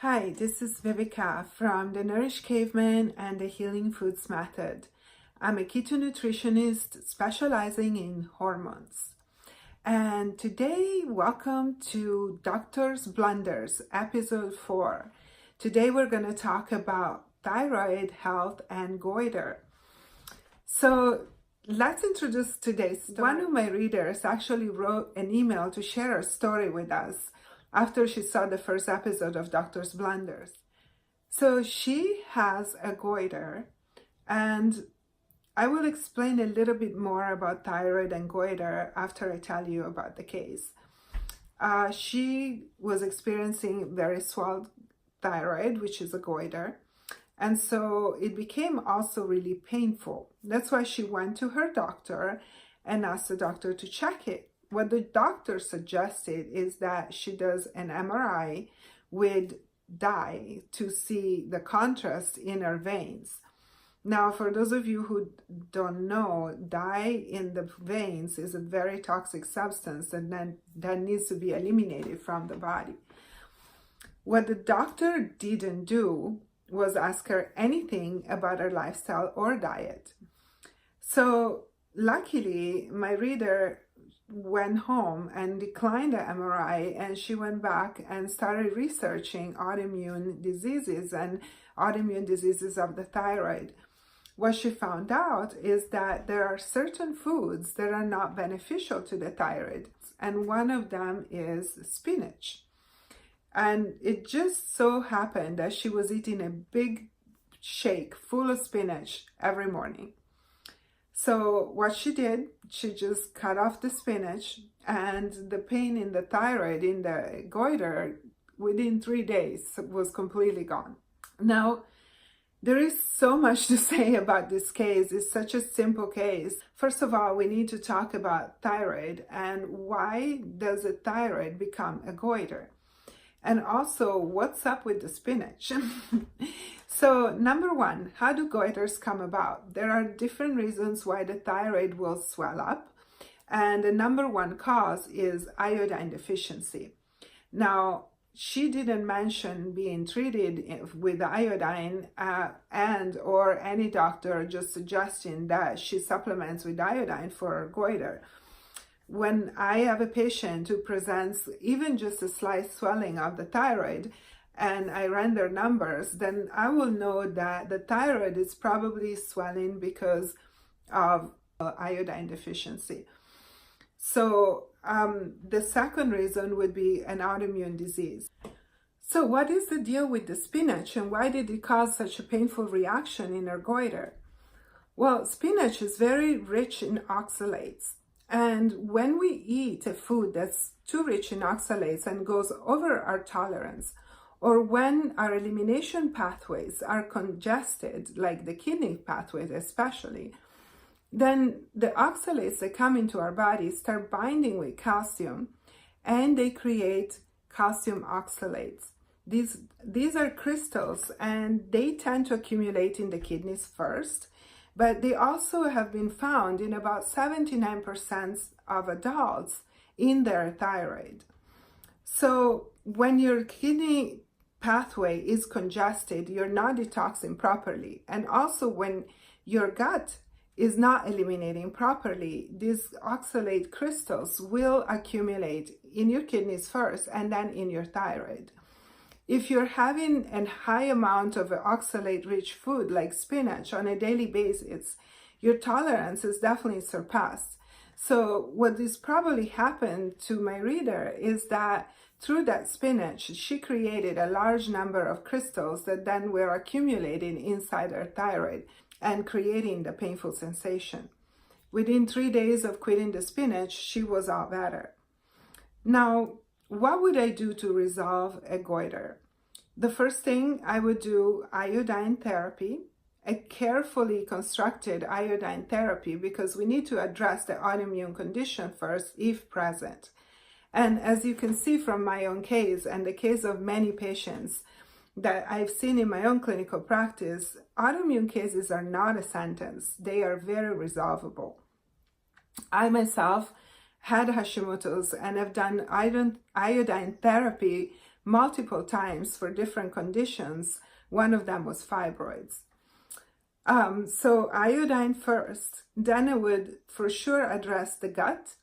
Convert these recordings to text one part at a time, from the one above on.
Hi, this is Viveka from the Nourish Caveman and the Healing Foods Method. I'm a keto nutritionist specializing in hormones. And today, welcome to Doctor's Blunders, episode 4. Today, we're going to talk about thyroid health and goiter. So, let's introduce today's story. One of my readers actually wrote an email to share her story with us after she saw the first episode of Doctor's Blunders. So she has a goiter, and I will explain a little bit more about thyroid and goiter after I tell you about the case. She was experiencing very swelled thyroid, which is a goiter, and so it became also really painful. That's why she went to her doctor and asked the doctor to check it. What the doctor suggested is that she does an MRI with dye to see the contrast in her veins. Now, for those of you who don't know, dye in the veins is a very toxic substance and then that needs to be eliminated from the body. What the doctor didn't do was ask her anything about her lifestyle or diet. So luckily, my reader went home and declined the MRI, and she went back and started researching autoimmune diseases and autoimmune diseases of the thyroid. What she found out is that there are certain foods that are not beneficial to the thyroid, and one of them is spinach. And it just so happened that she was eating a big shake full of spinach every morning. So what she did, she just cut off the spinach, and the pain in the thyroid, in the goiter, within 3 days was completely gone. Now, there is so much to say about this case. It's such a simple case. First of all, we need to talk about thyroid and why does a thyroid become a goiter? And also, what's up with the spinach? So, number one, how do goiters come about? There are different reasons why the thyroid will swell up. And the number one cause is iodine deficiency. Now, she didn't mention being treated with iodine and or any doctor just suggesting that she supplements with iodine for her goiter. When I have a patient who presents even just a slight swelling of the thyroid and I run their numbers, then I will know that the thyroid is probably swelling because of iodine deficiency. So the second reason would be an autoimmune disease. So what is the deal with the spinach and why did it cause such a painful reaction in her goiter? Well, spinach is very rich in oxalates. And when we eat a food that's too rich in oxalates and goes over our tolerance, or when our elimination pathways are congested, like the kidney pathways especially, then the oxalates that come into our body start binding with calcium and they create calcium oxalates. These are crystals and they tend to accumulate in the kidneys first, but they also have been found in about 79% of adults in their thyroid. So when your kidney pathway is congested, you're not detoxing properly. And also when your gut is not eliminating properly, these oxalate crystals will accumulate in your kidneys first and then in your thyroid. If you're having a high amount of oxalate-rich food like spinach on a daily basis, your tolerance is definitely surpassed. So what is probably happened to my reader is that through that spinach, she created a large number of crystals that then were accumulating inside her thyroid and creating the painful sensation. Within 3 days of quitting the spinach, she was all better. Now, what would I do to resolve a goiter? The first thing I would do iodine therapy, a carefully constructed iodine therapy, because we need to address the autoimmune condition first if present. And as you can see from my own case and the case of many patients that I've seen in my own clinical practice, autoimmune cases are not a sentence. They are very resolvable. I myself had Hashimoto's and have done iodine therapy multiple times for different conditions. One of them was fibroids. So iodine first, then I would for sure address the gut,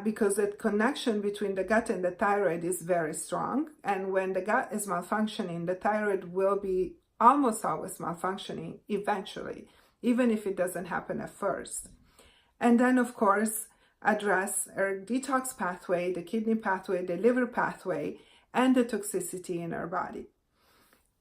because the connection between the gut and the thyroid is very strong. And when the gut is malfunctioning, the thyroid will be almost always malfunctioning eventually, even if it doesn't happen at first. And then, of course, address our detox pathway, the kidney pathway, the liver pathway, and the toxicity in our body.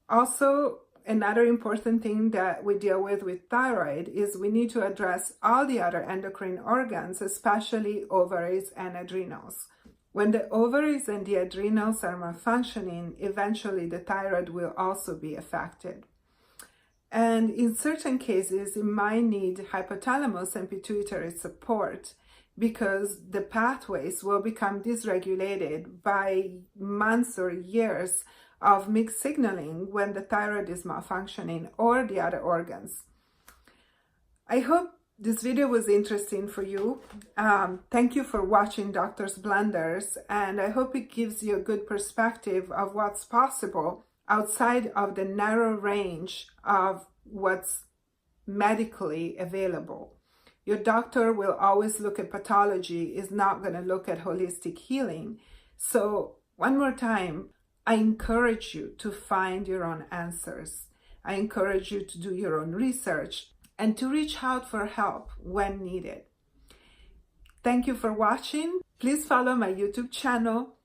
Also, another important thing that we deal with thyroid is we need to address all the other endocrine organs, especially ovaries and adrenals. When the ovaries and the adrenals are malfunctioning, eventually the thyroid will also be affected. And in certain cases, it might need hypothalamus and pituitary support because the pathways will become dysregulated by months or years of mixed signaling when the thyroid is malfunctioning or the other organs. I hope this video was interesting for you. Thank you for watching Doctor's Blunders, and I hope it gives you a good perspective of what's possible outside of the narrow range of what's medically available. Your doctor will always look at pathology, is not going to look at holistic healing. So one more time, I encourage you to find your own answers. I encourage you to do your own research and to reach out for help when needed. Thank you for watching. Please follow my YouTube channel,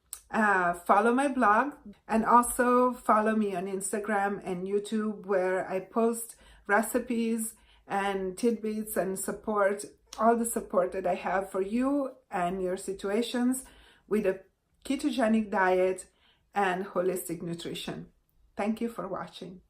follow my blog, and also follow me on Instagram and YouTube, where I post recipes and tidbits and support, all the support that I have for you and your situations with a ketogenic diet and holistic nutrition. Thank you for watching.